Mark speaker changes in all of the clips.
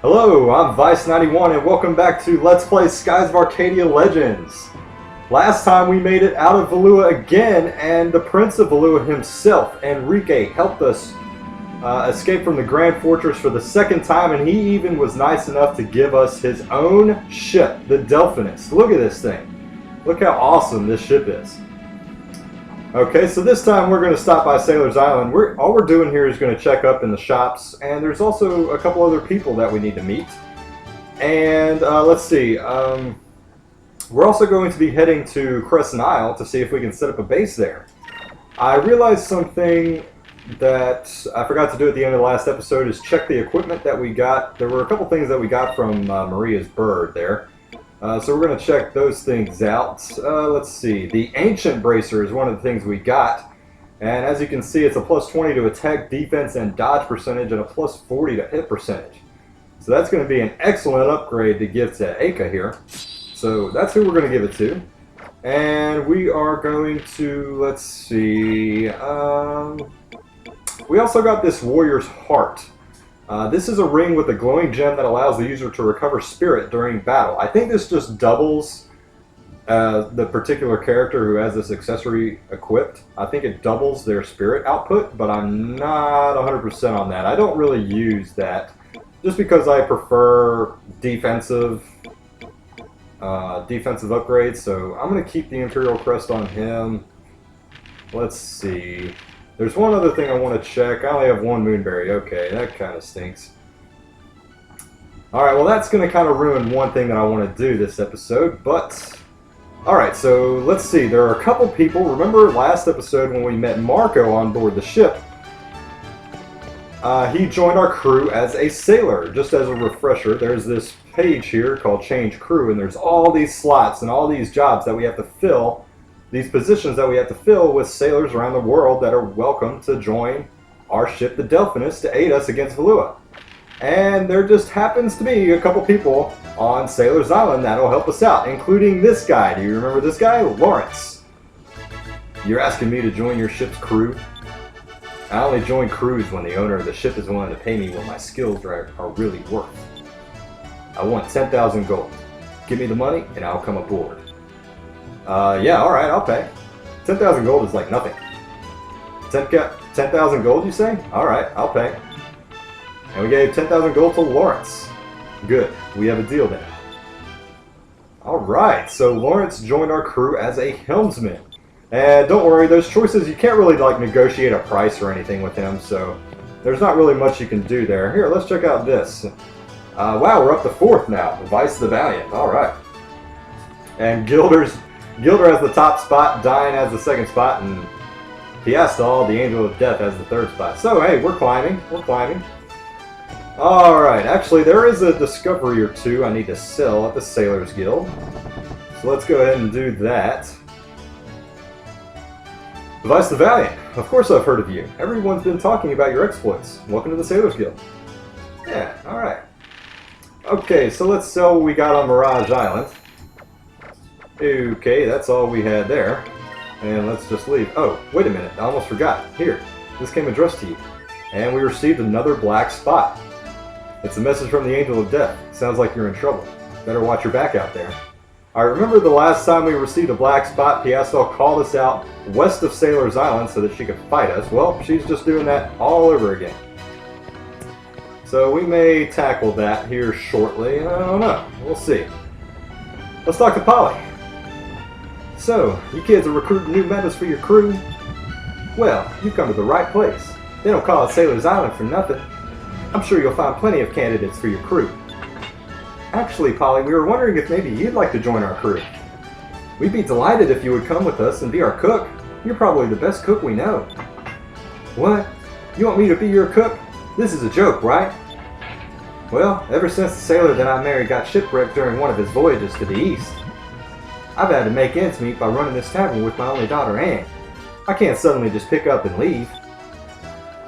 Speaker 1: Hello, I'm Vice91 and welcome back to Let's Play Skies of Arcadia Legends. Last time we made it out of Valua again, and the Prince of Valua himself, Enrique, helped us escape from the Grand Fortress for the second time, and he even was nice enough to give us his own ship, the Delphinus. Look at this thing. Look how awesome this ship is. Okay, so this time we're going to stop by Sailor's Island. All we're doing here is going to check up in the shops, and there's also a couple other people that we need to meet. And let's see, we're also going to be heading to Crescent Isle to see if we can set up a base there. I realized something that I forgot to do at the end of the last episode is check the equipment that we got. There were a couple things that we got from Maria's bird there. So we're going to check those things out. Let's see. The Ancient Bracer is one of the things we got. And as you can see, it's a plus 20 to attack, defense, and dodge percentage, and a plus 40 to hit percentage. So that's going to be an excellent upgrade to give to Aka here. So that's who we're going to give it to. And we are going to, let's see. We also got this Warrior's Heart. This is a ring with a glowing gem that allows the user to recover spirit during battle. I think this just doubles the particular character who has this accessory equipped. I think it doubles their spirit output, but I'm not 100% on that. I don't really use that just because I prefer defensive upgrades. So I'm going to keep the Imperial Crest on him. Let's see. There's one other thing I want to check. I only have one Moonberry. Okay, that kind of stinks. Alright, well that's going to kind of ruin one thing that I want to do this episode, but... Alright, so let's see. There are a couple people. Remember last episode when we met Marco on board the ship? He joined our crew as a sailor. Just as a refresher, there's this page here called Change Crew, and there's all these slots and all these jobs that we have to fill. These positions that we have to fill with sailors around the world that are welcome to join our ship, the Delphinus, to aid us against Valua. And there just happens to be a couple people on Sailor's Island that'll help us out, including this guy. Do you remember this guy? Lawrence. You're asking me to join your ship's crew? I only join crews when the owner of the ship is willing to pay me what my skills are really worth. I want 10,000 gold. Give me the money and I'll come aboard. Yeah, alright, I'll pay. 10,000 gold is like nothing. 10,000 gold, you say? Alright, I'll pay. And we gave 10,000 gold to Lawrence. Good, we have a deal then. Alright, so Lawrence joined our crew as a helmsman. And don't worry, those choices, you can't really like negotiate a price or anything with him, so there's not really much you can do there. Here, let's check out this. Wow, we're up to 4th now. Vice the Valiant, alright. And Gilder has the top spot, Diane has the 2nd spot, and Piastol, the Angel of Death, has the 3rd spot. So, hey, we're climbing. Alright, actually, there is a discovery or two I need to sell at the Sailors Guild. So let's go ahead and do that. Vice the Valiant, of course I've heard of you. Everyone's been talking about your exploits. Welcome to the Sailors Guild. Yeah, alright. Okay, so let's sell what we got on Mirage Island. Okay, that's all we had there. And let's just leave. Oh, wait a minute, I almost forgot. Here, this came addressed to you. And we received another black spot. It's a message from the Angel of Death. Sounds like you're in trouble. Better watch your back out there. I remember the last time we received a black spot, Piastol called us out west of Sailor's Island so that she could fight us. Well, she's just doing that all over again. So we may tackle that here shortly. I don't know. We'll see. Let's talk to Polly. So, you kids are recruiting new members for your crew? Well, you've come to the right place. They don't call it Sailor's Island for nothing. I'm sure you'll find plenty of candidates for your crew. Actually, Polly, we were wondering if maybe you'd like to join our crew. We'd be delighted if you would come with us and be our cook. You're probably the best cook we know. What? You want me to be your cook? This is a joke, right? Well, ever since the sailor that I married got shipwrecked during one of his voyages to the east, I've had to make ends meet by running this tavern with my only daughter, Anne. I can't suddenly just pick up and leave.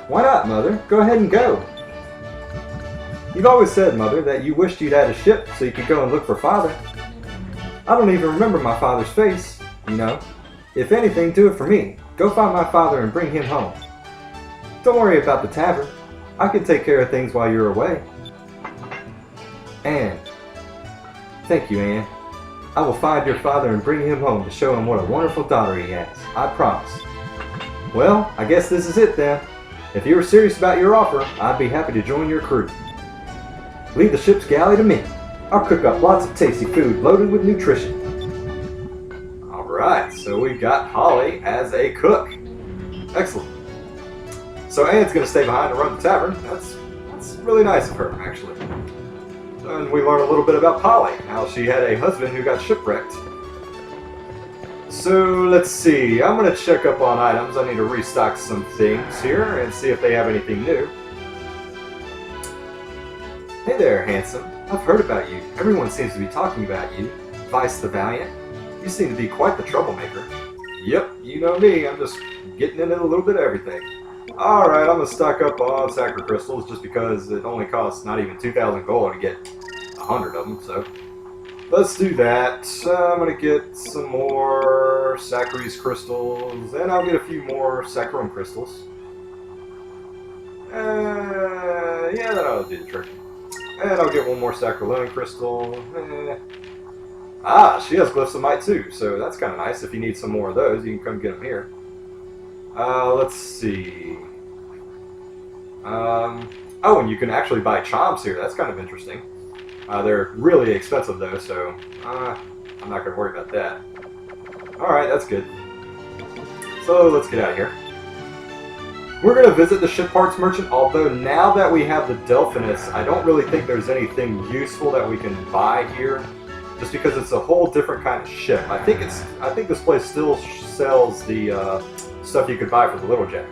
Speaker 1: Why not, Mother? Go ahead and go. You've always said, Mother, that you wished you'd had a ship so you could go and look for Father. I don't even remember my father's face, you know. If anything, do it for me. Go find my father and bring him home. Don't worry about the tavern. I can take care of things while you're away. Anne. Thank you, Anne. I will find your father and bring him home to show him what a wonderful daughter he has. I promise. Well, I guess this is it then. If you were serious about your offer, I'd be happy to join your crew. Leave the ship's galley to me. I'll cook up lots of tasty food loaded with nutrition. Alright, so we've got Holly as a cook. Excellent. So Anne's going to stay behind to run the tavern. That's really nice of her, actually. And we learn a little bit about Polly, how she had a husband who got shipwrecked. So let's see, I'm going to check up on items. I need to restock some things here and see if they have anything new. Hey there, handsome. I've heard about you. Everyone seems to be talking about you. Vice the Valiant. You seem to be quite the troublemaker. Yep, you know me. I'm just getting into a little bit of everything. Alright, I'm going to stock up on sacred crystals just because it only costs not even 2,000 gold to get 100 of them, so let's do that. I'm going to get some more Sacris crystals, and I'll get a few more Sacrum crystals. Yeah, that'll do the trick. And I'll get one more Sacralone crystal. Ah, she has Glyphs of Might too, so that's kind of nice. If you need some more of those, you can come get them here. Let's see. Oh, and you can actually buy charms here. That's kind of interesting. They're really expensive though, so I'm not going to worry about that. Alright, that's good. So let's get out of here. We're going to visit the ship parts merchant, although now that we have the Delphinus, I don't really think there's anything useful that we can buy here. Just because it's a whole different kind of ship. I think this place still sells the stuff you could buy for the Little Jack.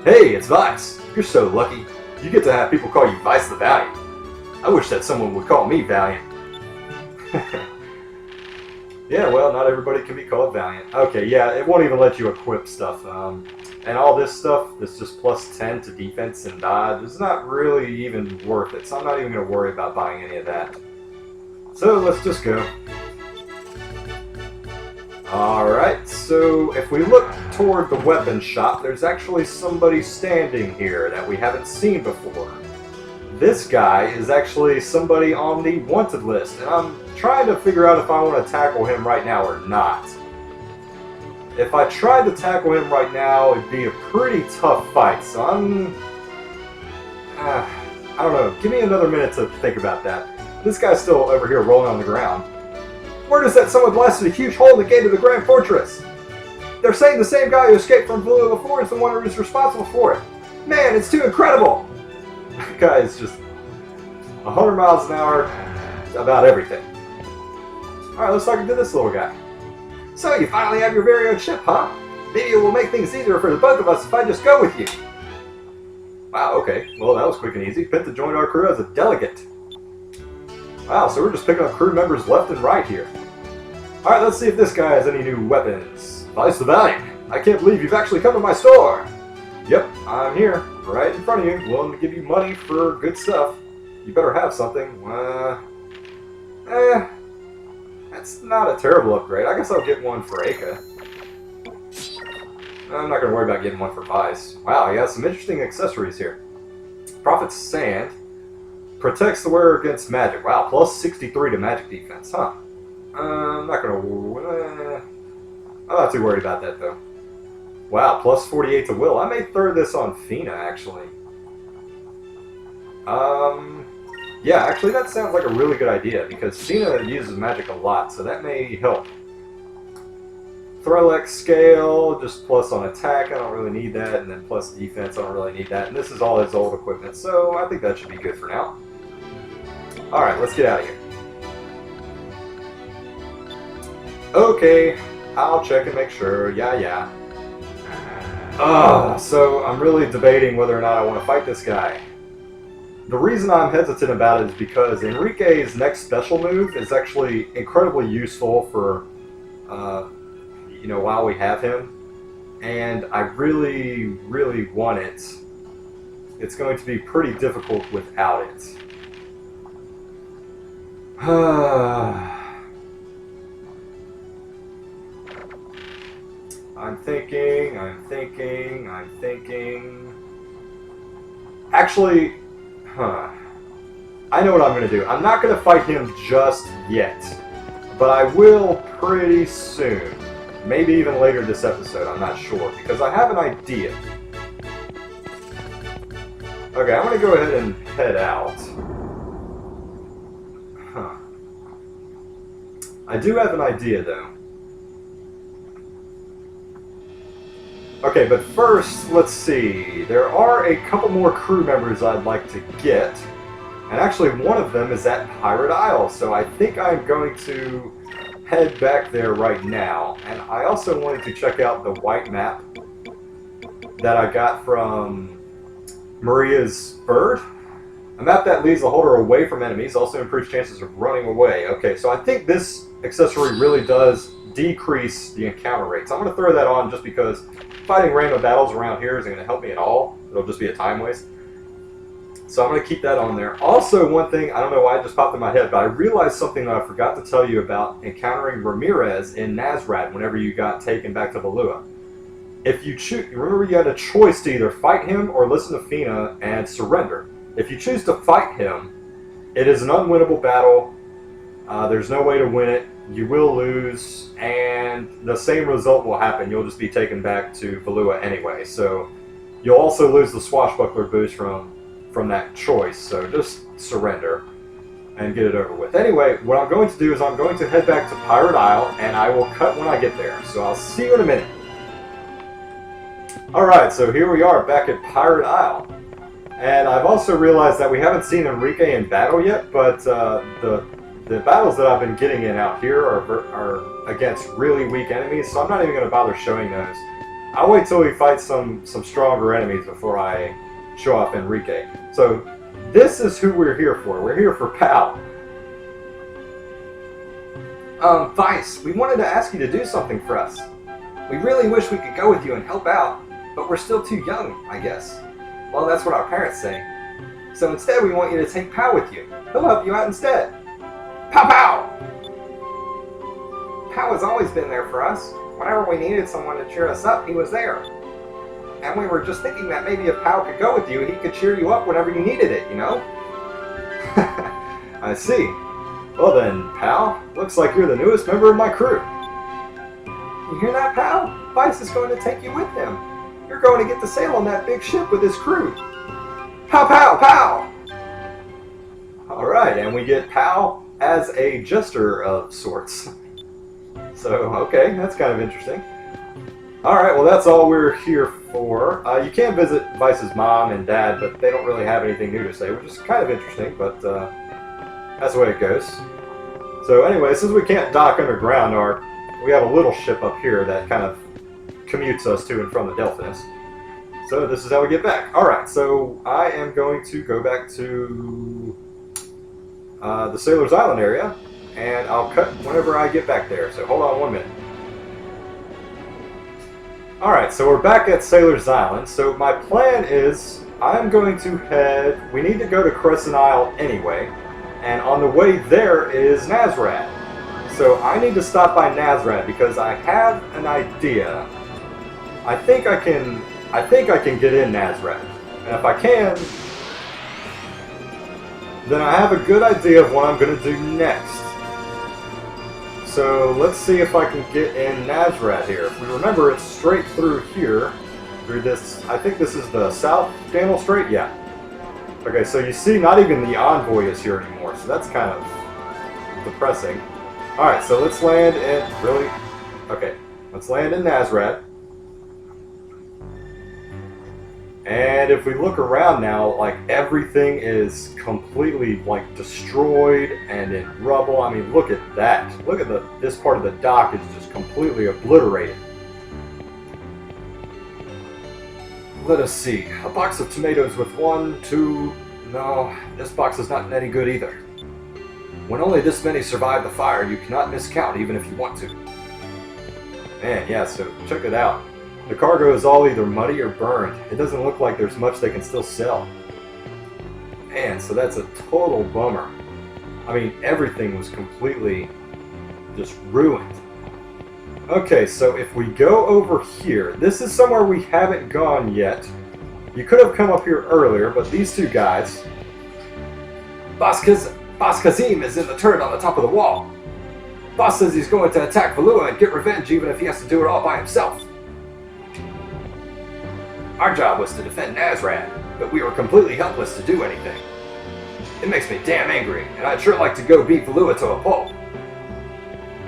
Speaker 1: Hey, it's Vice. You're so lucky. You get to have people call you Vice the Valiant. I wish that someone would call me Valiant. Yeah, well, not everybody can be called Valiant. Okay, yeah, it won't even let you equip stuff. And all this stuff, that's just plus 10 to defense and dodge, is not really even worth it. So I'm not even going to worry about buying any of that. So let's just go. Alright, so if we look toward the weapon shop, there's actually somebody standing here that we haven't seen before. This guy is actually somebody on the wanted list, and I'm trying to figure out if I want to tackle him right now or not. If I tried to tackle him right now, it'd be a pretty tough fight, so I don't know, give me another minute to think about that. This guy's still over here rolling on the ground. Word is that someone blasted a huge hole in the gate of the Grand Fortress. They're saying the same guy who escaped from below before is the one who's responsible for it. Man, it's too incredible! That guy is just 100 miles an hour about everything. Alright, let's talk to this little guy. So, you finally have your very own ship, huh? Maybe it will make things easier for the both of us if I just go with you. Wow, okay. Well, that was quick and easy. Penta joined our crew as a delegate. Wow, so we're just picking up crew members left and right here. Alright, let's see if this guy has any new weapons. Vice the Valiant, I can't believe you've actually come to my store. Yep, I'm here, right in front of you, willing to give you money for good stuff. You better have something. That's not a terrible upgrade. I guess I'll get one for Aka. I'm not going to worry about getting one for Vice. Wow, he has some interesting accessories here. Prophet's Sand. Protects the wearer against magic. Wow, plus 63 to magic defense, huh? I'm not going to... I'm not too worried about that, though. Wow, plus 48 to will. I may throw this on Fina, actually. Yeah, actually that sounds like a really good idea, because Fina uses magic a lot, so that may help. Threllex scale, just plus on attack, I don't really need that, and then plus defense, I don't really need that. And this is all his old equipment, so I think that should be good for now. Alright, let's get out of here. Okay, I'll check and make sure, yeah. So I'm really debating whether or not I want to fight this guy. The reason I'm hesitant about it is because Enrique's next special move is actually incredibly useful for, you know, while we have him. And I really, really want it. It's going to be pretty difficult without it. I'm thinking. Actually, I I know what I'm going to do. I'm not going to fight him just yet, but I will pretty soon. Maybe even later this episode, I'm not sure, because I have an idea. Okay, I'm going to go ahead and head out. Huh. I do have an idea, though. Okay, but first, let's see. There are a couple more crew members I'd like to get. And actually, one of them is at Pirate Isle, so I think I'm going to head back there right now. And I also wanted to check out the white map that I got from Maria's bird. A map that leads the holder away from enemies, also improves chances of running away. Okay, so I think this accessory really does decrease the encounter rate. So I'm going to throw that on just because fighting random battles around here isn't going to help me at all. It'll just be a time waste. So I'm going to keep that on there. Also, one thing, I don't know why it just popped in my head, but I realized something that I forgot to tell you about encountering Ramirez in Nazrad whenever you got taken back to Valua. If you choose, remember you had a choice to either fight him or listen to Fina and surrender. If you choose to fight him, it is an unwinnable battle. There's no way to win it. You will lose, and the same result will happen. You'll just be taken back to Valua anyway. So you'll also lose the swashbuckler boost from that choice. So just surrender and get it over with. Anyway, what I'm going to do is I'm going to head back to Pirate Isle, and I will cut when I get there. So I'll see you in a minute. Alright, so here we are back at Pirate Isle. And I've also realized that we haven't seen Enrique in battle yet, but the battles that I've been getting in out here are against really weak enemies, so I'm not even going to bother showing those. I'll wait till we fight some stronger enemies before I show off Enrique. So this is who we're here for. We're here for Pal. Vice, we wanted to ask you to do something for us. We really wish we could go with you and help out, but we're still too young, I guess. Well, that's what our parents say. So instead we want you to take Pal with you. He'll help you out instead. Pow pow! Pow has always been there for us. Whenever we needed someone to cheer us up, he was there. And we were just thinking that maybe if Pow could go with you, he could cheer you up whenever you needed it, you know? I see. Well then, Pal, looks like you're the newest member of my crew. You hear that, Pal? Vice is going to take you with him. You're going to get to sail on that big ship with his crew. Pow pow pow! Alright, and we get Pal as a jester of sorts. So, okay, that's kind of interesting. Alright, well that's all we're here for. You can visit Vice's mom and dad, but they don't really have anything new to say, which is kind of interesting, but that's the way it goes. So anyway, since we can't dock underground, we have a little ship up here that kind of commutes us to and from the Delphinus. So this is how we get back. Alright, so I am going to go back to the Sailor's Island area, and I'll cut whenever I get back there. So hold on 1 minute. Alright, so we're back at Sailor's Island. So my plan is I'm going to head... We need to go to Crescent Isle anyway, and on the way there is Nazrad. So I need to stop by Nazrad because I have an idea. I think I can get in Nazrad. And if I can, then I have a good idea of what I'm going to do next. So let's see if I can get in Nazrad here. If we remember, it's straight through here, through this, I think this is the South Channel Strait? Yeah. Okay, so you see not even the Envoy is here anymore, so that's kind of depressing. Alright, so let's land in, really? Okay, let's land in Nazrad. And if we look around now, like everything is completely like destroyed and in rubble. I mean, look at that. Look at this part of the dock is just completely obliterated. Let us see. A box of tomatoes with 1, 2... No, this box is not any good either. When only this many survive the fire, you cannot miscount even if you want to. Man, yeah, so check it out. The cargo is all either muddy or burned. It doesn't look like there's much they can still sell. Man, so that's a total bummer. I mean, everything was completely just ruined. Okay, so if we go over here, this is somewhere we haven't gone yet. You could have come up here earlier, but these two guys, Boss Kazim is in the turret on the top of the wall. Boss says he's going to attack Valua and get revenge even if he has to do it all by himself. Our job was to defend Nazrad, but we were completely helpless to do anything. It makes me damn angry, and I'd sure like to go beat Valua to a pulp.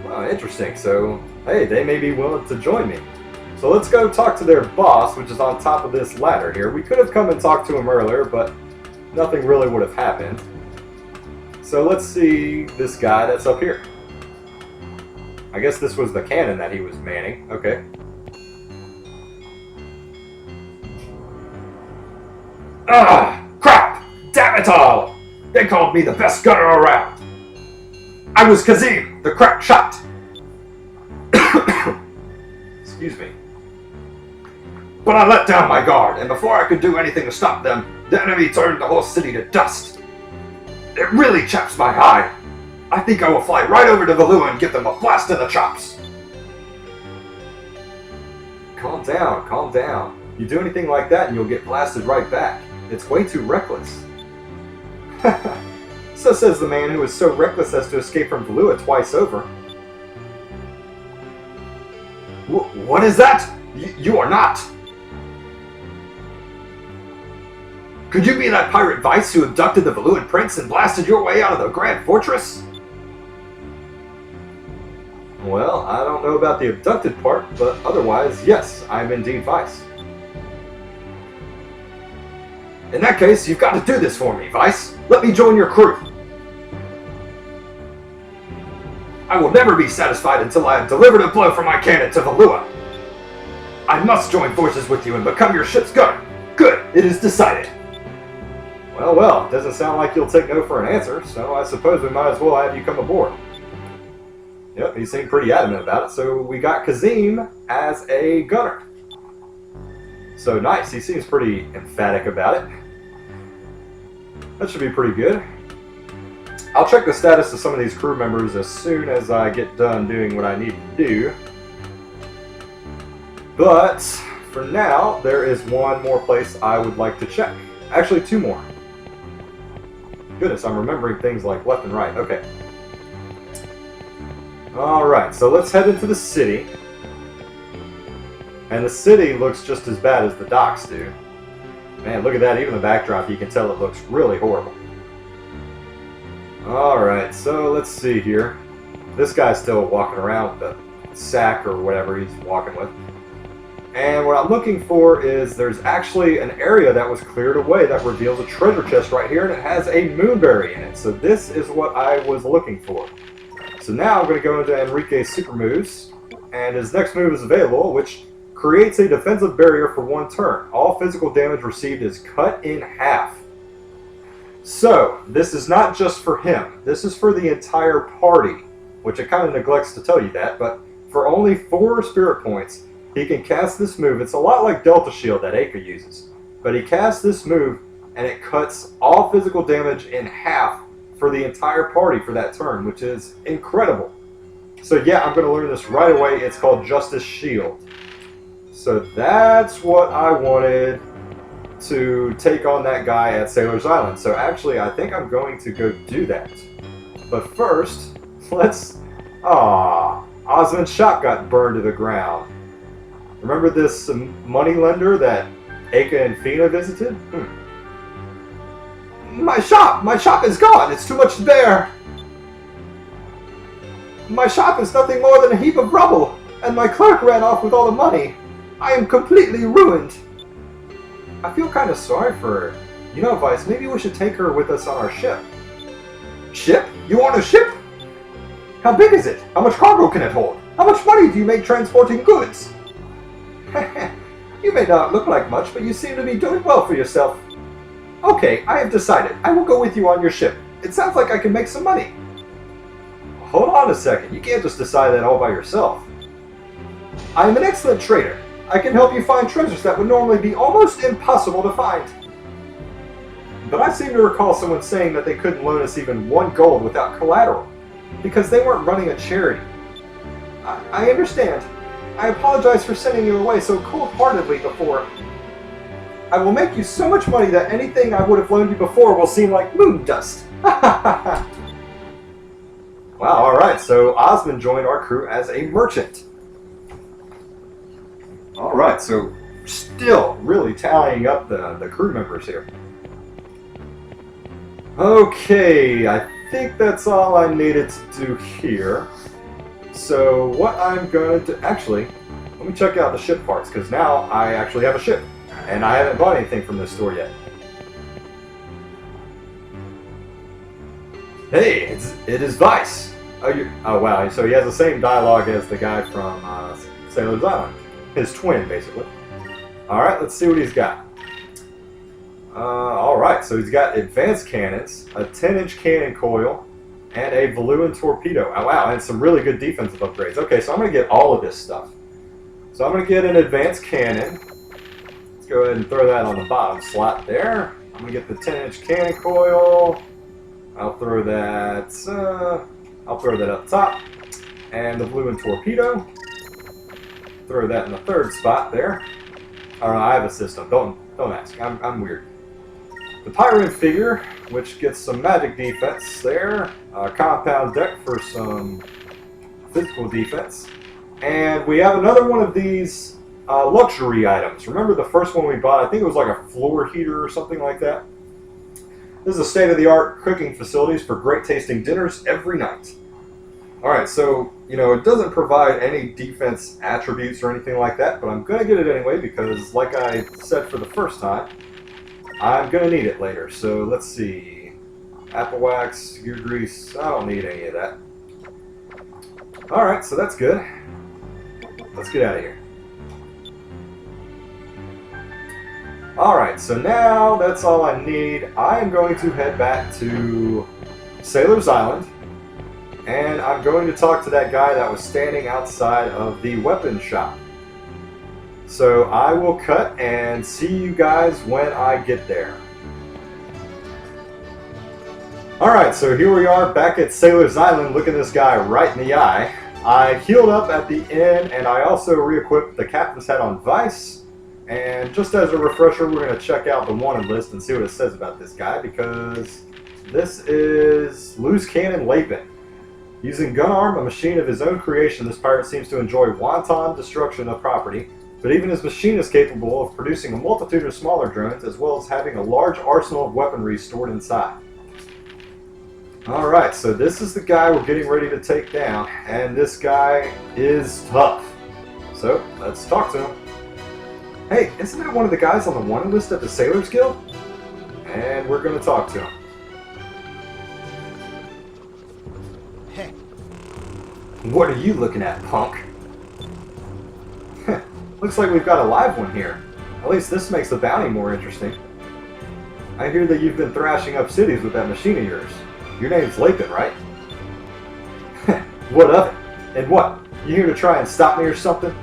Speaker 1: Well, interesting. So, hey, they may be willing to join me. So let's go talk to their boss, which is on top of this ladder here. We could have come and talked to him earlier, but nothing really would have happened. So let's see this guy that's up here. I guess this was the cannon that he was manning. Okay. Ah! Crap! Damn it all! They called me the best gunner around. I was Kazim, the crack shot. Excuse me. But I let down my guard, and before I could do anything to stop them, the enemy turned the whole city to dust. It really chaps my hide. I think I will fly right over to Valua and give them a blast in the chops. Calm down, calm down. You do anything like that and you'll get blasted right back. It's way too reckless. So says the man who was so reckless as to escape from Valua twice over. What is that? You are not. Could you be that pirate Vice who abducted the Valuan prince and blasted your way out of the Grand Fortress? Well, I don't know about the abducted part, but otherwise, yes, I'm indeed Vice. In that case, you've got to do this for me, Vice. Let me join your crew. I will never be satisfied until I have delivered a blow from my cannon to Valua. I must join forces with you and become your ship's gunner. Good, it is decided. Well, it doesn't sound like you'll take no for an answer, so I suppose we might as well have you come aboard. Yep, he seemed pretty adamant about it, so we got Kazim as a gunner. So nice, he seems pretty emphatic about it. That should be pretty good. I'll check the status of some of these crew members as soon as I get done doing what I need to do. But, for now, there is one more place I would like to check. Actually, two more. Goodness, I'm remembering things like left and right. Okay. Alright, so let's head into the city. And the city looks just as bad as the docks do. Man, look at that. Even the backdrop, you can tell it looks really horrible. Alright, so let's see here. This guy's still walking around with the sack or whatever he's walking with. And what I'm looking for is there's actually an area that was cleared away that reveals a treasure chest right here, and it has a moonberry in it. So this is what I was looking for. So now I'm going to go into Enrique's super moves, and his next move is available, which creates a defensive barrier for one turn. All physical damage received is cut in half. So, this is not just for him. This is for the entire party, which it kind of neglects to tell you that, but for only 4 spirit points, he can cast this move. It's a lot like Delta Shield that Aka uses, but he casts this move, and it cuts all physical damage in half for the entire party for that turn, which is incredible. So yeah, I'm going to learn this right away. It's called Justice Shield. So that's what I wanted to take on that guy at Sailor's Island. So actually, I think I'm going to go do that. But first, let's... Osmond's shop got burned to the ground. Remember this money lender that Aka and Fina visited? My shop is gone. It's too much to bear. My shop is nothing more than a heap of rubble, and my clerk ran off with all the money. I am completely ruined. I feel kind of sorry for her. You know, Vice, maybe we should take her with us on our ship. Ship? You want a ship? How big is it? How much cargo can it hold? How much money do you make transporting goods? You may not look like much, but you seem to be doing well for yourself. Okay, I have decided. I will go with you on your ship. It sounds like I can make some money. Hold on a second. You can't just decide that all by yourself. I am an excellent trader. I can help you find treasures that would normally be almost impossible to find. But I seem to recall someone saying that they couldn't loan us even 1 gold without collateral, because they weren't running a charity. I understand. I apologize for sending you away so cold-heartedly before. I will make you so much money that anything I would have loaned you before will seem like moon dust. Wow, alright, so Osmond joined our crew as a merchant. Alright, so still really tallying up the crew members here. Okay, I think that's all I needed to do here. So what I'm going to... Actually, let me check out the ship parts, because now I actually have a ship. And I haven't bought anything from this store yet. Hey, it is Vice! Oh wow, so he has the same dialogue as the guy from Sailor's Island. His twin, basically. Alright, let's see what he's got. Alright, so he's got advanced cannons, a 10-inch cannon coil, and a Valuan torpedo. Oh wow, and some really good defensive upgrades. Okay, so I'm going to get all of this stuff. So I'm going to get an advanced cannon. Let's go ahead and throw that on the bottom slot there. I'm going to get the 10-inch cannon coil. I'll throw that up top. And the Valuan torpedo. Throw that in the third spot there. I don't know, I have a system. Don't ask. I'm weird. The Pyramid figure, which gets some magic defense there. Compound deck for some physical defense. And we have another one of these luxury items. Remember the first one we bought? I think it was like a floor heater or something like that. This is a state-of-the-art cooking facilities for great tasting dinners every night. Alright, so, you know, it doesn't provide any defense attributes or anything like that, but I'm going to get it anyway because, like I said for the first time, I'm going to need it later. So, let's see. Apple wax, gear grease, I don't need any of that. Alright, so that's good. Let's get out of here. Alright, so now that's all I need. I am going to head back to Sailor's Island. And I'm going to talk to that guy that was standing outside of the weapon shop. So I will cut and see you guys when I get there. Alright, so here we are back at Sailor's Island looking this guy right in the eye. I healed up at the inn and I also re-equipped the captain's hat on Vice. And just as a refresher, we're going to check out the wanted list and see what it says about this guy because this is Loose Cannon Lapin. Using gun arm, a machine of his own creation, this pirate seems to enjoy wanton destruction of property, but even his machine is capable of producing a multitude of smaller drones as well as having a large arsenal of weaponry stored inside. Alright, so this is the guy we're getting ready to take down, and this guy is tough. So, let's talk to him. Hey, isn't that one of the guys on the wanted list at the Sailors Guild? And we're going to talk to him.
Speaker 2: Hey.
Speaker 1: What are you looking at, punk? Looks like we've got a live one here. At least this makes the bounty more interesting. I hear that you've been thrashing up cities with that machine of yours. Your name's Lapin, right? What of it? And what? You here to try and stop me or something?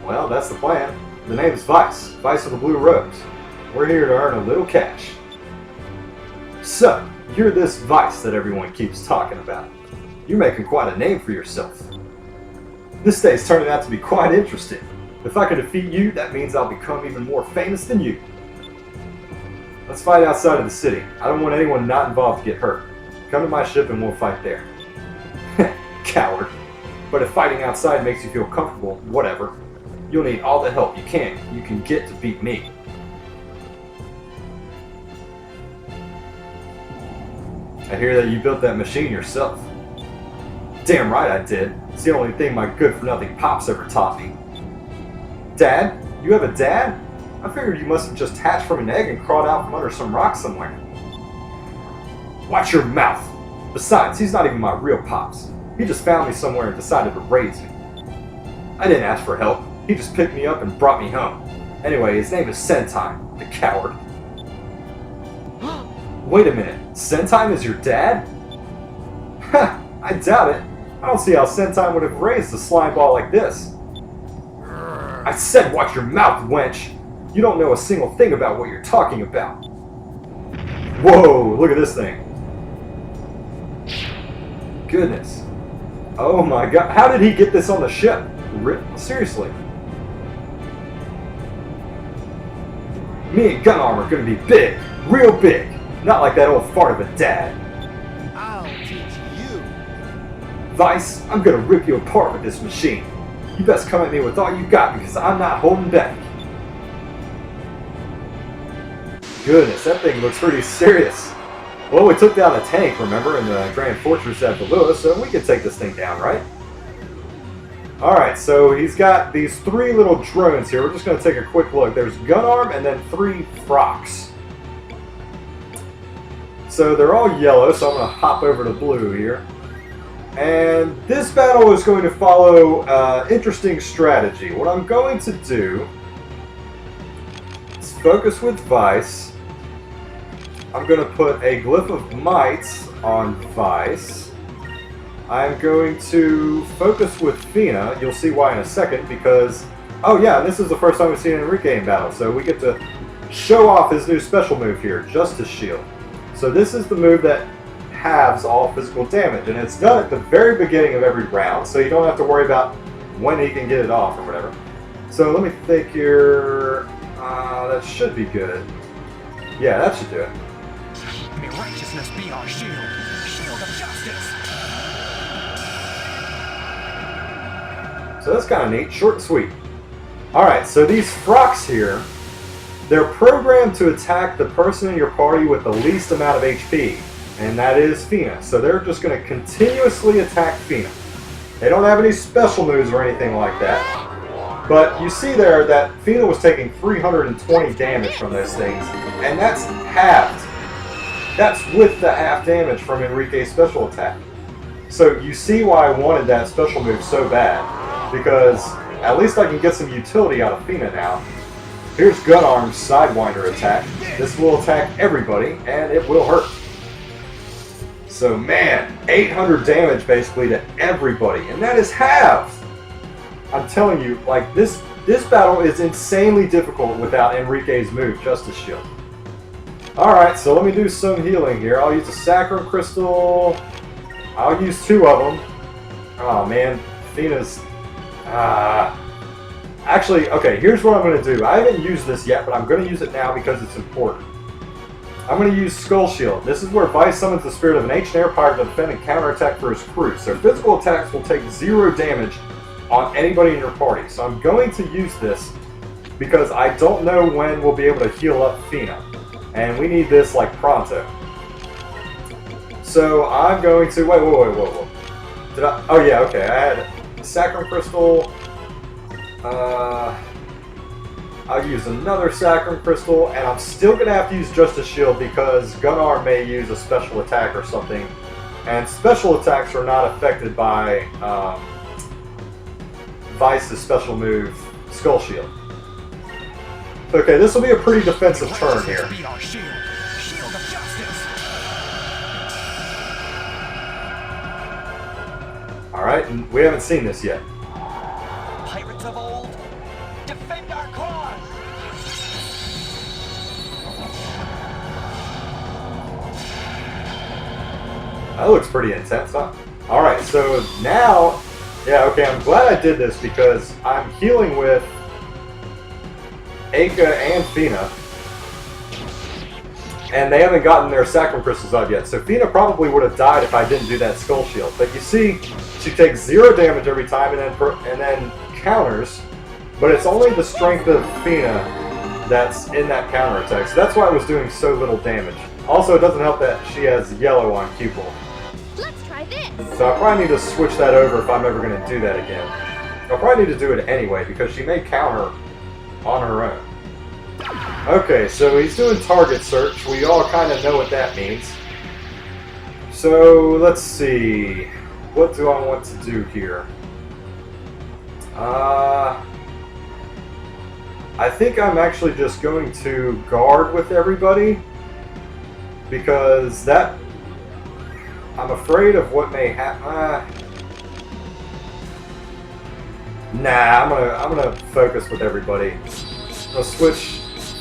Speaker 1: Well, that's the plan. The name's Vice. Vice of the Blue Rose. We're here to earn a little cash. So, you're this Vice that everyone keeps talking about. You're making quite a name for yourself. This day's turning out to be quite interesting. If I can defeat you, that means I'll become even more famous than you. Let's fight outside of the city. I don't want anyone not involved to get hurt. Come to my ship and we'll fight there. Coward. But if fighting outside makes you feel comfortable, whatever. You'll need all the help you can get to beat me. I hear that you built that machine yourself. Damn right I did. It's the only thing my good-for-nothing pops ever taught me. Dad? You have a dad? I figured you must have just hatched from an egg and crawled out from under some rock somewhere. Watch your mouth! Besides, he's not even my real pops. He just found me somewhere and decided to raise me. I didn't ask for help. He just picked me up and brought me home. Anyway, his name is Sentime, the coward. Wait a minute, Sentime is your dad? Ha! I doubt it. I don't see how Sentime would have raised a slime ball like this. I said watch your mouth, wench! You don't know a single thing about what you're talking about. Whoa, look at this thing. Goodness. Oh my god, how did he get this on the ship? Seriously. Me and Gunarm are gonna be big, real big. Not like that old fart of a dad.
Speaker 2: I'll teach you.
Speaker 1: Vice, I'm gonna rip you apart with this machine. You best come at me with all you got because I'm not holding back. Goodness, that thing looks pretty serious. Well, we took down a tank, remember, in the Grand Fortress at Valua, so we can take this thing down, right? Alright, so he's got these 3 little drones here. We're just going to take a quick look. There's Gunarm and then 3 Frocks. So they're all yellow, so I'm going to hop over to blue here. And this battle is going to follow interesting strategy. What I'm going to do is focus with Vice. I'm going to put a Glyph of Might on Vice. I'm going to focus with Fina. You'll see why in a second, because... Oh yeah, this is the first time we've seen Enrique in battle, so we get to show off his new special move here, Justice Shield. So this is the move that halves all physical damage, and it's done at the very beginning of every round, so you don't have to worry about when he can get it off or whatever. So let me think here... that should be good. Yeah, that should do it.
Speaker 3: May righteousness be our shield, shield of justice.
Speaker 1: So that's kind of neat, short and sweet. Alright, so these Frocks here, they're programmed to attack the person in your party with the least amount of HP, and that is Fina. So they're just going to continuously attack Fina. They don't have any special moves or anything like that. But you see there that Fina was taking 320 damage from those things, and that's halved. That's with the half damage from Enrique's special attack. So you see why I wanted that special move so bad. Because at least I can get some utility out of Fina now. Here's Gunarm's Sidewinder attack. This will attack everybody, and it will hurt. So man, 800 damage basically to everybody, and that is halved! I'm telling you, like, this battle is insanely difficult without Enrique's move, Justice Shield. Alright, so let me do some healing here. I'll use a Sacrum Crystal. I'll use 2 of them. Oh man, Fina's... Actually, okay, here's what I'm going to do. I haven't used this yet, but I'm going to use it now because it's important. I'm going to use Skull Shield. This is where Vice summons the spirit of an ancient air pirate to defend and counterattack for his crew. So physical attacks will take 0 damage on anybody in your party. So I'm going to use this because I don't know when we'll be able to heal up Fina. And we need this like pronto. So I'm going to... Whoa. Did I... Oh yeah, okay. I had Sacrum Crystal... I'll use another Sacrum Crystal, and I'm still going to have to use Justice Shield because Gunnar may use a special attack or something, and special attacks are not affected by Vice's special move, Skull Shield. Okay, this will be a pretty defensive turn here. Alright, and we haven't seen this yet.
Speaker 3: Pirates of old, defend our cause!
Speaker 1: That looks pretty intense, huh? Alright, so now... Yeah, okay, I'm glad I did this because I'm healing with Aka and Fina. And they haven't gotten their Sacrum Crystals out yet, so Fina probably would have died if I didn't do that Skull Shield. But you see, she takes 0 damage every time and then counters, but it's only the strength of Fina that's in that counter attack, so that's why it was doing so little damage. Also, it doesn't help that she has yellow on Cupil.
Speaker 4: Let's try this.
Speaker 1: So I probably need to switch that over if I'm ever going to do that again. I'll probably need to do it anyway, because she may counter on her own. Okay, so he's doing target search. We all kind of know what that means. So, let's see. What do I want to do here? I think I'm actually just going to guard with everybody. Because that... I'm afraid of what may happen. Nah, I'm gonna focus with everybody. I'm gonna switch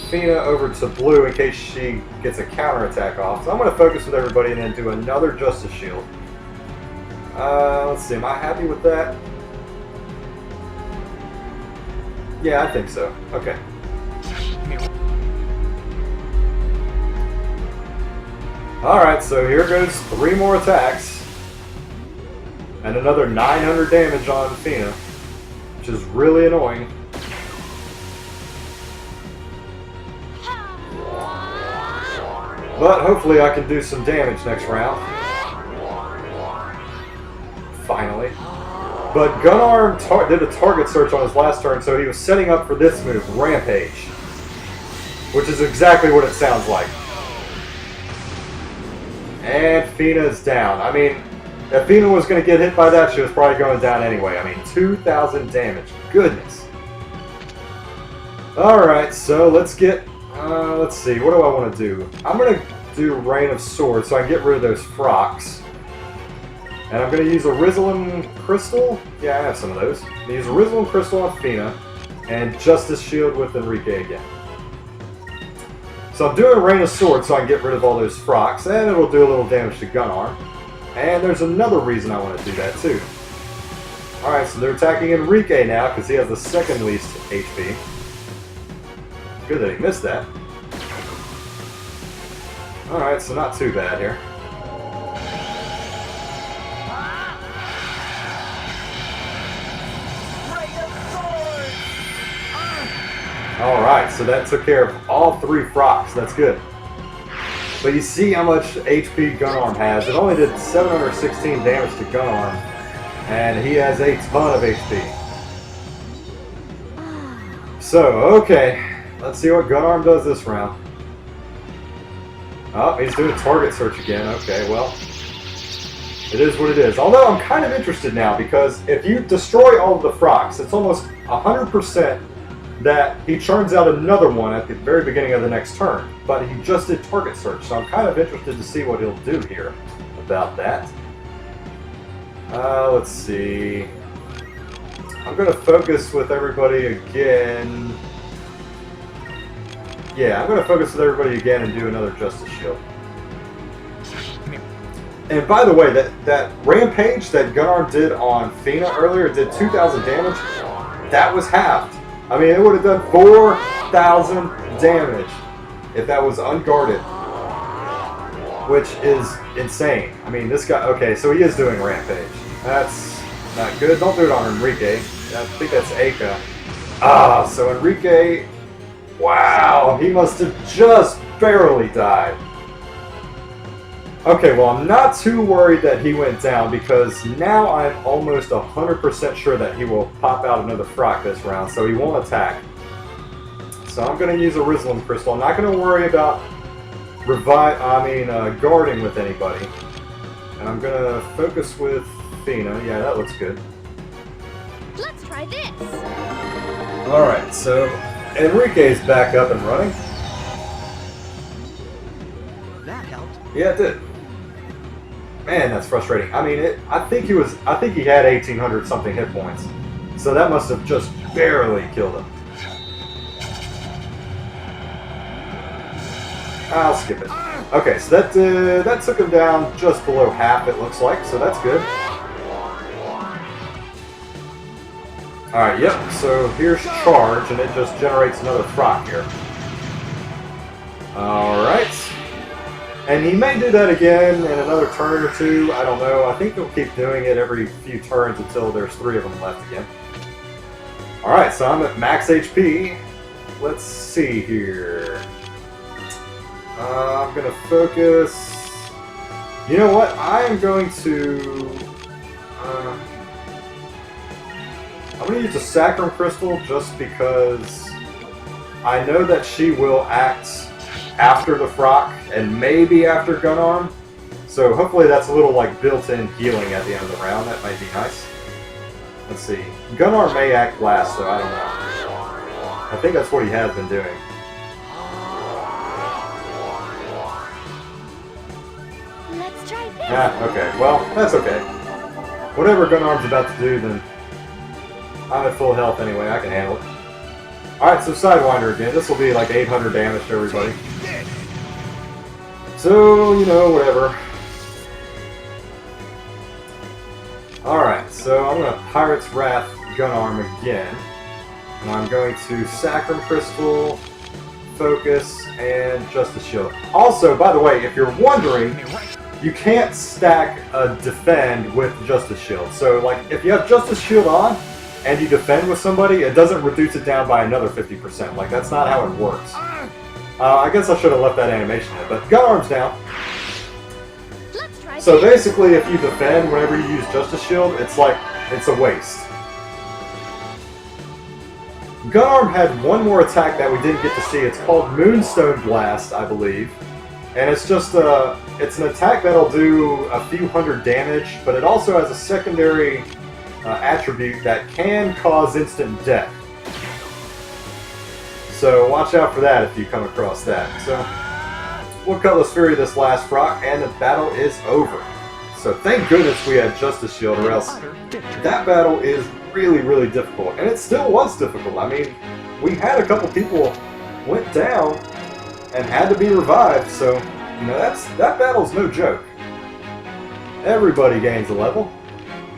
Speaker 1: Fina over to blue in case she gets a counterattack off. So I'm gonna focus with everybody and then do another Justice Shield. Let's see, am I happy with that? Yeah, I think so. Okay. Alright, so here goes 3 more attacks. And another 900 damage on Fina, which is really annoying. But hopefully I can do some damage next round. Finally. But Gunarm did a target search on his last turn, so he was setting up for this move, Rampage. Which is exactly what it sounds like. And Fina is down. I mean, if Fina was going to get hit by that, she was probably going down anyway. I mean, 2,000 damage. Goodness. Alright, so let's get... let's see, what do I want to do? I'm going to do Rain of Swords so I can get rid of those frocks. And I'm going to use a Rizzling Crystal. Yeah, I have some of those. I'm going to use a Rizzling Crystal on Fina. And Justice Shield with Enrique again. So I'm doing Rain of Swords so I can get rid of all those frocks. And it'll do a little damage to Gunarm. And there's another reason I want to do that too. Alright, so they're attacking Enrique now because he has the second least HP. Good that he missed that. Alright, so not too bad here. Alright, so that took care of all 3 frocks. That's good. But you see how much HP Gunarm has. It only did 716 damage to Gunarm. And he has a ton of HP. So, okay. Let's see what Gunarm does this round. Oh, he's doing target search again. Okay, well. It is what it is. Although I'm kind of interested now because if you destroy all of the frocks, it's almost 100% that he churns out another one at the very beginning of the next turn. But he just did target search, so I'm kind of interested to see what he'll do here about that. Let's see. I'm going to focus with everybody again. Yeah, I'm going to focus with everybody again and do another Justice Shield. And by the way, that Rampage that Gunarm did on Fina earlier did 2,000 damage. That was halved. I mean, it would have done 4,000 damage if that was unguarded. Which is insane. I mean, this guy... Okay, so he is doing Rampage. That's not good. Don't do it on Enrique. I think that's Aka. Ah, so Enrique... Wow, he must have just barely died. Okay, well, I'm not too worried that he went down because now I'm almost 100% sure that he will pop out another frock this round, so he won't attack. So I'm going to use a Rizzling Crystal. I'm not going to worry about guarding with anybody. And I'm going to focus with Fina. Yeah, that looks good.
Speaker 4: Let's try this.
Speaker 1: Alright, so Enrique's back up and running.
Speaker 2: That helped.
Speaker 1: Yeah, it did. Man, that's frustrating. I mean, I think he had 1,800 something hit points. So that must have just barely killed him. I'll skip it. Okay, so that took him down just below half, it looks like, so that's good. Alright, yep, so here's Charge, and it just generates another frock here. Alright. And he may do that again in another turn or two, I don't know. I think he'll keep doing it every few turns until there's 3 of them left again. Alright, so I'm at max HP. Let's see here. I'm going to focus... You know what? I am going to... I'm going to use a Sacrum Crystal just because I know that she will act after the frock and maybe after Gunarm. So hopefully that's a little like built-in healing at the end of the round. That might be nice. Let's see. Gunarm may act last though, I don't know. I think that's what he has been doing.
Speaker 4: Let's try this.
Speaker 1: Ah, okay. Well, that's okay. Whatever Gunarm's about to do, then I'm at full health anyway. I can handle it. Alright, so Sidewinder again. This will be like 800 damage to everybody. So, you know, whatever. Alright, so I'm going to Pirate's Wrath Gunarm again. And I'm going to Sacrum Crystal, focus, and Justice Shield. Also, by the way, if you're wondering, you can't stack a defend with Justice Shield. So, like, if you have Justice Shield on and you defend with somebody, it doesn't reduce it down by another 50%. Like, that's not how it works. I guess I should have left that animation in, but gun arms down.
Speaker 4: Let's try
Speaker 1: So
Speaker 4: this.
Speaker 1: basically, if you defend whenever you use Justice Shield, it's like, it's a waste. Gun Arm had one more attack that we didn't get to see. It's called Moonstone Blast, I believe. And it's just it's an attack that'll do a few hundred damage, but it also has a secondary attribute that can cause instant death. So watch out for that if you come across that. So we'll Cutlass Fury this last rock, and the battle is over. So thank goodness we had Justice Shield, or else that battle is really, really difficult. And it still was difficult. I mean, we had a couple people went down and had to be revived, so, you know, that battle's no joke. Everybody gains a level.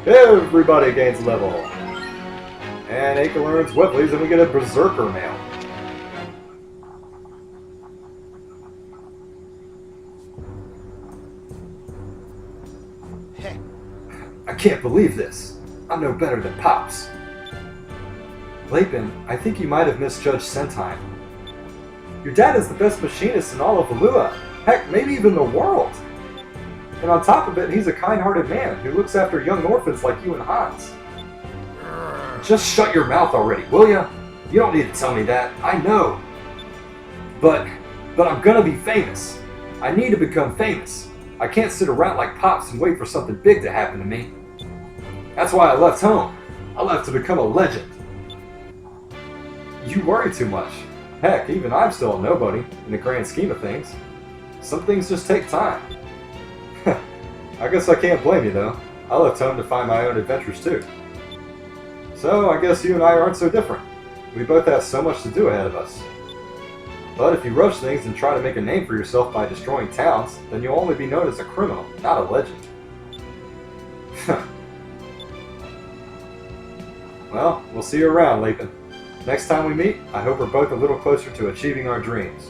Speaker 1: Everybody gains a level. And Aka learns Webley's, and we get a Berserker mail. I can't believe this. I'm no better than Pops. Lapin, I think you might have misjudged Sentai. Your dad is the best machinist in all of Valua. Heck, maybe even the world. And on top of it, he's a kind-hearted man who looks after young orphans like you and Hans. Just shut your mouth already, will ya? You don't need to tell me that. I know. But I'm gonna be famous. I need to become famous. I can't sit around like Pops and wait for something big to happen to me. That's why I left home. I left to become a legend. You worry too much. Heck, even I'm still a nobody in the grand scheme of things. Some things just take time. I guess I can't blame you though. I left home to find my own adventures too. So I guess you and I aren't so different. We both have so much to do ahead of us. But if you rush things and try to make a name for yourself by destroying towns, then you'll only be known as a criminal, not a legend. Well, we'll see you around, Lapin. Next time we meet, I hope we're both a little closer to achieving our dreams.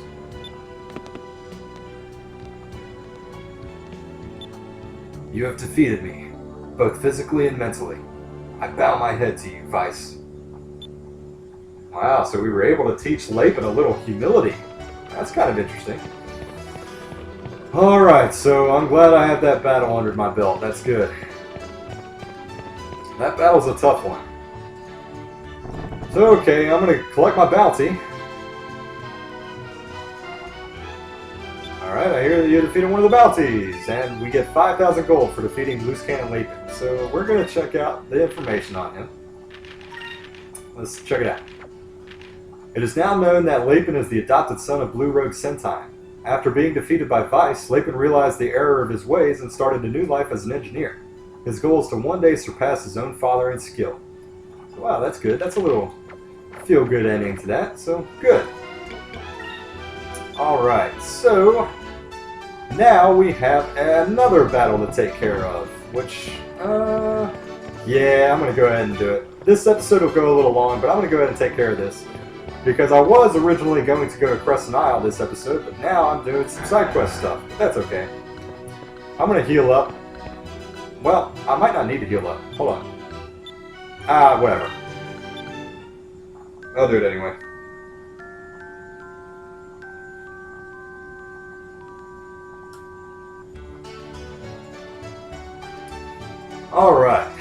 Speaker 1: You have defeated me, both physically and mentally. I bow my head to you, Vice. Wow, so we were able to teach Lapin a little humility. That's kind of interesting. Alright, so I'm glad I have that battle under my belt. That's good. That battle's a tough one. So, okay, I'm going to collect my bounty. Alright, I hear that you defeated one of the bounties, and we get 5,000 gold for defeating Loose Cannon Lapin. So we're going to check out the information on him. Let's check it out. It is now known that Lapin is the adopted son of Blue Rogue Sentai. After being defeated by Vice, Lapin realized the error of his ways and started a new life as an engineer. His goal is to one day surpass his own father in skill. Wow, that's good. That's a little feel-good ending to that, so good. Alright, so now we have another battle to take care of, which, yeah, I'm going to go ahead and do it. This episode will go a little long, but I'm going to go ahead and take care of this. Because I was originally going to go to Crescent Isle this episode, but now I'm doing some side quest stuff. That's okay. I'm going to heal up. Well, I might not need to heal up. Hold on. Whatever. I'll do it anyway. Alright.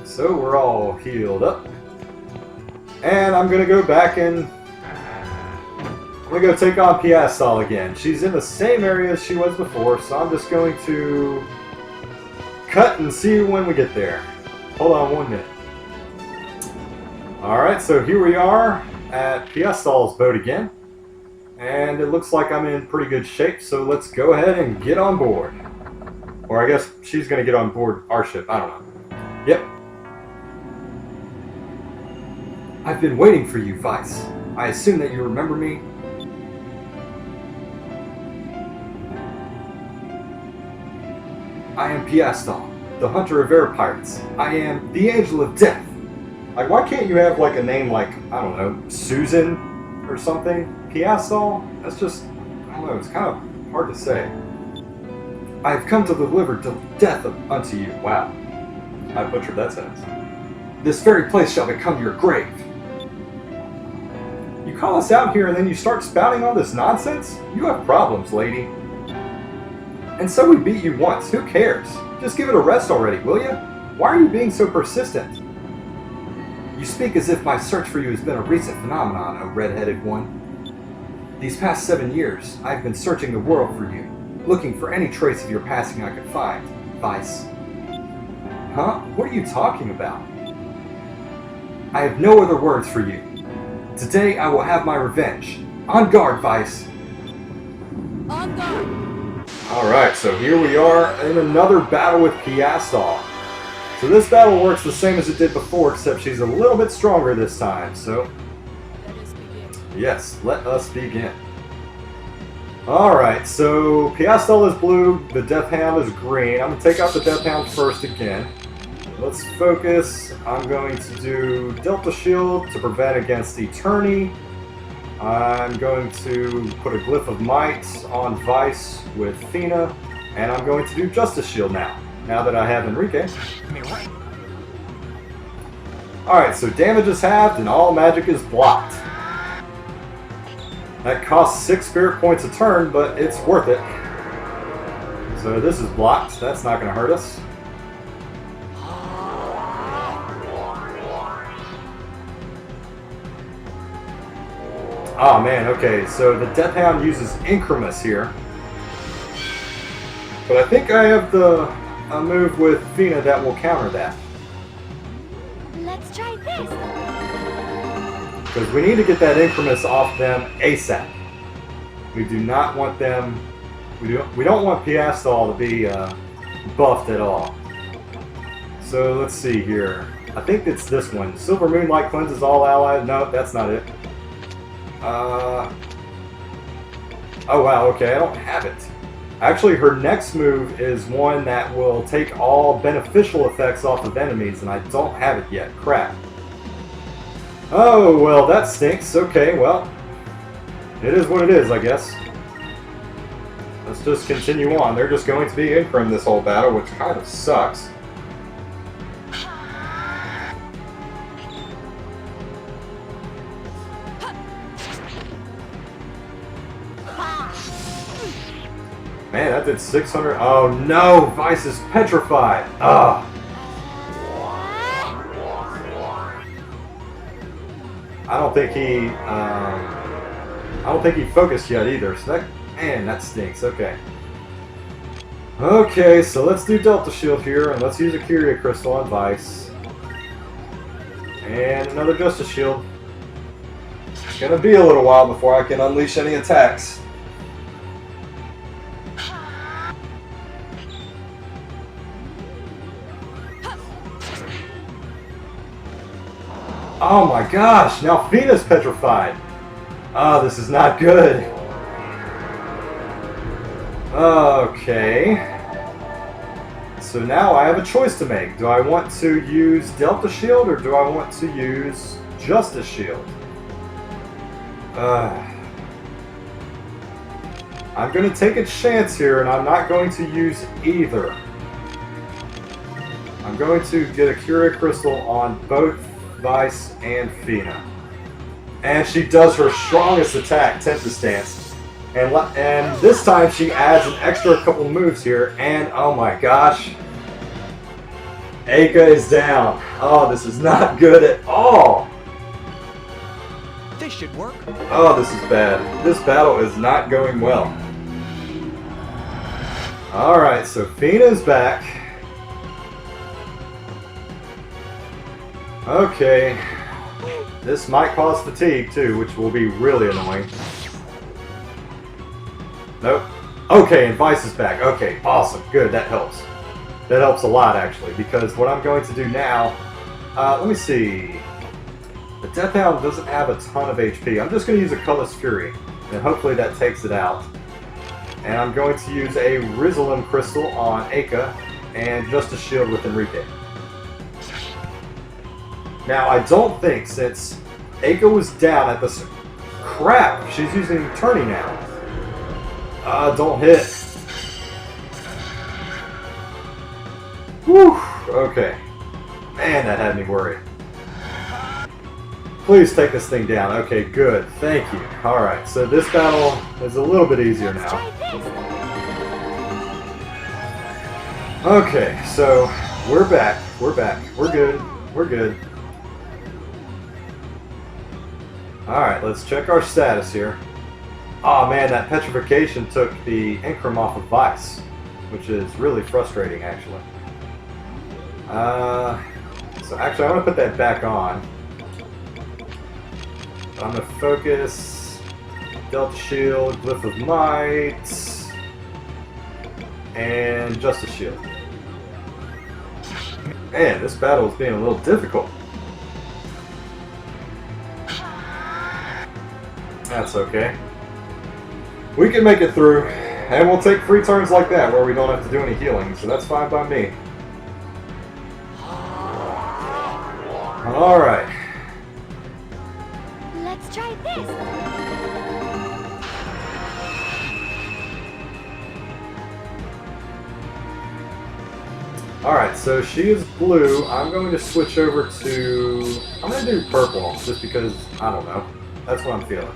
Speaker 1: So we're all healed up. And I'm going to go back and I'm going to go take on Piastol again. She's in the same area as she was before, so I'm just going to cut and see when we get there. Hold on 1 minute. Alright, so here we are at Piastol's boat again. And it looks like I'm in pretty good shape, so let's go ahead and get on board. Or I guess she's going to get on board our ship, I don't know. Yep. I've been waiting for you, Vice. I assume that you remember me. I am Piastol, the hunter of air pirates. I am the angel of death. Like, why can't you have, like, a name like, I don't know, Susan? or something. Piastol? That's just, I don't know, it's kind of hard to say. I have come to deliver death unto you. Wow. I butchered that sentence. This very place shall become your grave. You call us out here and then you start spouting all this nonsense? You have problems, lady. And so we beat you once. Who cares? Just give it a rest already, will you? Why are you being so persistent? You speak as if my search for you has been a recent phenomenon, O red-headed one. These past 7 years, I have been searching the world for you, looking for any trace of your passing I could find, Vice. Huh? What are you talking about? I have no other words for you. Today I will have my revenge. On guard, Vice.
Speaker 4: On guard.
Speaker 1: Alright, so here we are in another battle with Piastol. So this battle works the same as it did before, except she's a little bit stronger this time, so... Yes, let us begin. Alright, so Piastol is blue, the Death Hound is green. I'm going to take out the Death Hound first again. Let's focus. I'm going to do Delta Shield to prevent against Eternity. I'm going to put a Glyph of Might on Vice with Fina. And I'm going to do Justice Shield now that I have Enrique. Alright, so damage is halved and all magic is blocked. That costs 6 spirit points a turn, but it's worth it. So this is blocked. That's not going to hurt us. Oh man, okay, so the Death Hound uses Incremus here. But I think I have a move with Fina that will counter that.
Speaker 4: Let's try this.
Speaker 1: Because we need to get that Incremus off them ASAP. We do not want them... We don't want Piastol to be buffed at all. So let's see here. I think it's this one. Silver Moonlight cleanses all allies. No, that's not it. Oh wow, okay, I don't have it. Actually, her next move is one that will take all beneficial effects off of enemies, and I don't have it yet. Crap. Oh, well, that stinks. Okay, well, it is what it is, I guess. Let's just continue on. They're just going to be Incrim this whole battle, which kind of sucks. Man, that did 600. Oh no, Vice is petrified. Ugh. I don't think he focused yet either. So that stinks. Okay. Okay, so let's do Delta Shield here, and let's use a Kyria Crystal on Vice. And another Justice Shield. It's gonna be a little while before I can unleash any attacks. Oh my gosh, now Fina's petrified. Oh, this is not good. Okay. So now I have a choice to make. Do I want to use Delta Shield or do I want to use Justice Shield? I'm going to take a chance here and I'm not going to use either. I'm going to get a Kyria Crystal on both Vice and Fina. And she does her strongest attack, Tempest Dance. And this time she adds an extra couple moves here, and oh my gosh. Aika is down. Oh, this is not good at all.
Speaker 2: This should work.
Speaker 1: Oh, this is bad. This battle is not going well. Alright, so Fina's back. Okay, this might cause fatigue too, which will be really annoying. Nope. Okay, and Vice is back. Okay, awesome. Good, that helps. That helps a lot, actually, because what I'm going to do now... let me see. The Death Hound doesn't have a ton of HP. I'm just going to use a Colorless Fury, and hopefully that takes it out. And I'm going to use a Rizalim Crystal on Aika, and Justice Shield with Enrique. Now, I don't think, since Aika was down at this crap! She's using tourney now. Don't hit. Whew, okay. Man, that had me worried. Please take this thing down. Okay, good. Thank you. Alright, so this battle is a little bit easier
Speaker 4: Let's
Speaker 1: now.
Speaker 4: try this.
Speaker 1: Okay, so we're back. We're back. We're good. We're good. Alright, let's check our status here. Oh man, that petrification took the Incrum off of Vice, which is really frustrating actually. So actually I'm going to put that back on. I'm going to focus Delta Shield, Glyph of Might, and Justice Shield. Man, this battle is being a little difficult. That's okay. We can make it through, and we'll take free turns like that where we don't have to do any healing, so that's fine by me. Alright.
Speaker 4: Let's try this.
Speaker 1: Alright, so she is blue. I'm going to switch over to... I'm going to do purple, just because, I don't know. That's what I'm feeling.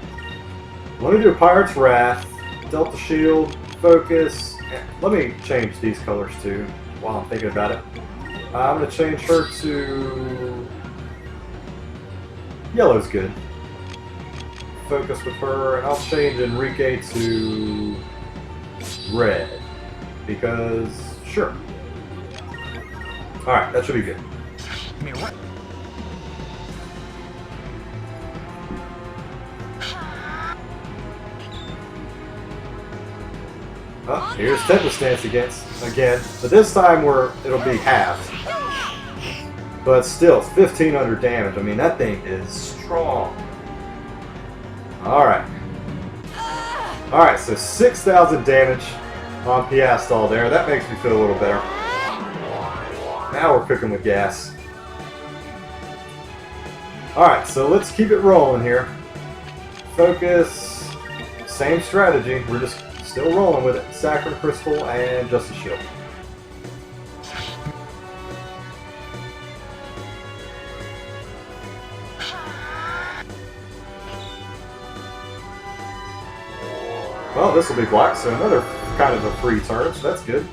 Speaker 1: Let me do Pirate's Wrath, Delta Shield, Focus. Let me change these colors too, while I'm thinking about it. I'm going to change her to... Yellow's good. Focus with her, and I'll change Enrique to red. Because, sure. Alright, that should be good.
Speaker 2: Mirror.
Speaker 1: Oh, here's Tempest Dance again. But this time it'll be halved. But still, it's 1500 damage. I mean, that thing is strong. Alright. Alright, so 6,000 damage on Piastol there. That makes me feel a little better. Now we're cooking with gas. Alright, so let's keep it rolling here. Focus. Same strategy. We're just still rolling with it. Saccharine Crystal and Justice Shield. Well, this will be black, so another kind of a free turn, so that's good.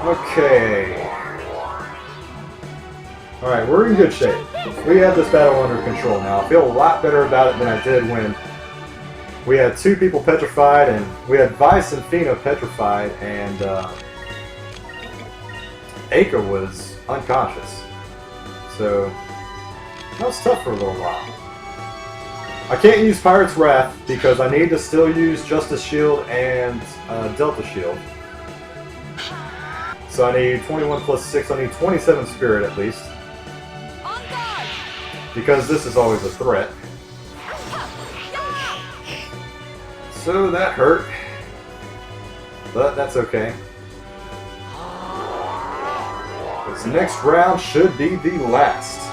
Speaker 1: Okay. Alright, we're in good shape. We have this battle under control now. I feel a lot better about it than I did when we had two people petrified, and we had Vice and Fina petrified, and Aika was unconscious. So, that was tough for a little while. I can't use Pirate's Wrath because I need to still use Justice Shield and Delta Shield. So I need 21 plus 6, I need 27 Spirit at least. Because this is always a threat. So that hurt. But that's okay. This next round should be the last.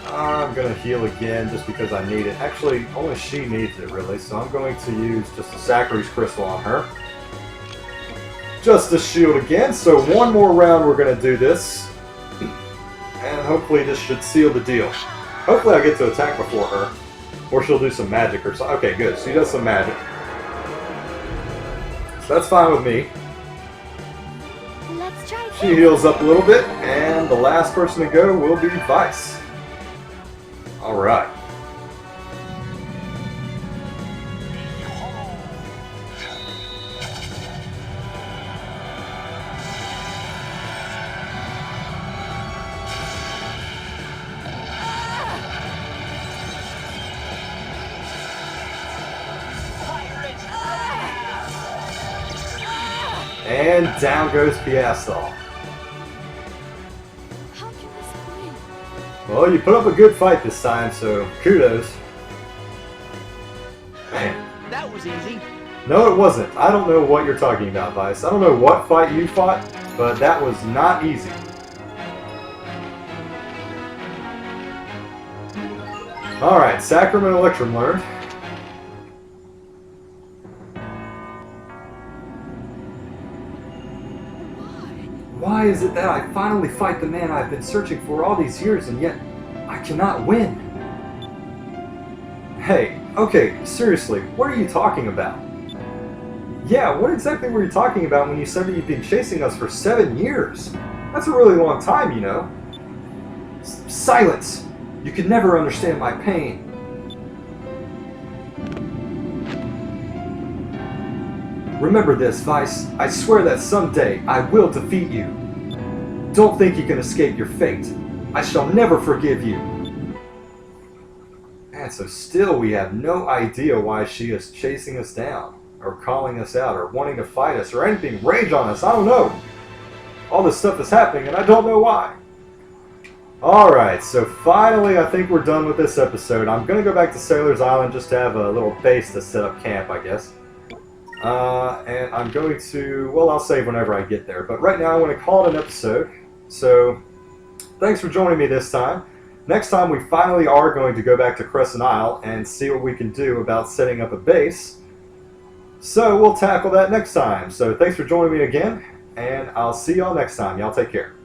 Speaker 1: I'm going to heal again just because I need it. Actually, only she needs it really, so I'm going to use just a Saccharine Crystal on her. Justice Shield again, so one more round we're going to do this. And hopefully this should seal the deal. Hopefully I get to attack before her. Or she'll do some magic or something. Okay, good. She does some magic. So that's fine with me.
Speaker 4: Let's try this.
Speaker 1: She heals up a little bit, and the last person to go will be Vice. Alright. And down goes Piastol.
Speaker 4: How can this be?
Speaker 1: Well, you put up a good fight this time, so kudos. Man.
Speaker 2: That was easy.
Speaker 1: No, it wasn't. I don't know what you're talking about, Vice. I don't know what fight you fought, but that was not easy. Alright, Sacrament Electrum learned. Why is it that I finally fight the man I've been searching for all these years and yet I cannot win? Hey, okay, seriously, what are you talking about? Yeah, what exactly were you talking about when you said that you've been chasing us for 7 years? That's a really long time, you know. Silence! You could never understand my pain. Remember this, Vice. I swear that someday I will defeat you. Don't think you can escape your fate. I shall never forgive you. And so still we have no idea why she is chasing us down, or calling us out, or wanting to fight us, or anything, rage on us, I don't know. All this stuff is happening and I don't know why. Alright, so finally I think we're done with this episode. I'm going to go back to Sailor's Island just to have a little base to set up camp, I guess. And I'm going to, well, I'll save whenever I get there. But right now I'm going to call it an episode. So, thanks for joining me this time. Next time we finally are going to go back to Crescent Isle and see what we can do about setting up a base. So we'll tackle that next time. So thanks for joining me again, and I'll see y'all next time. Y'all take care.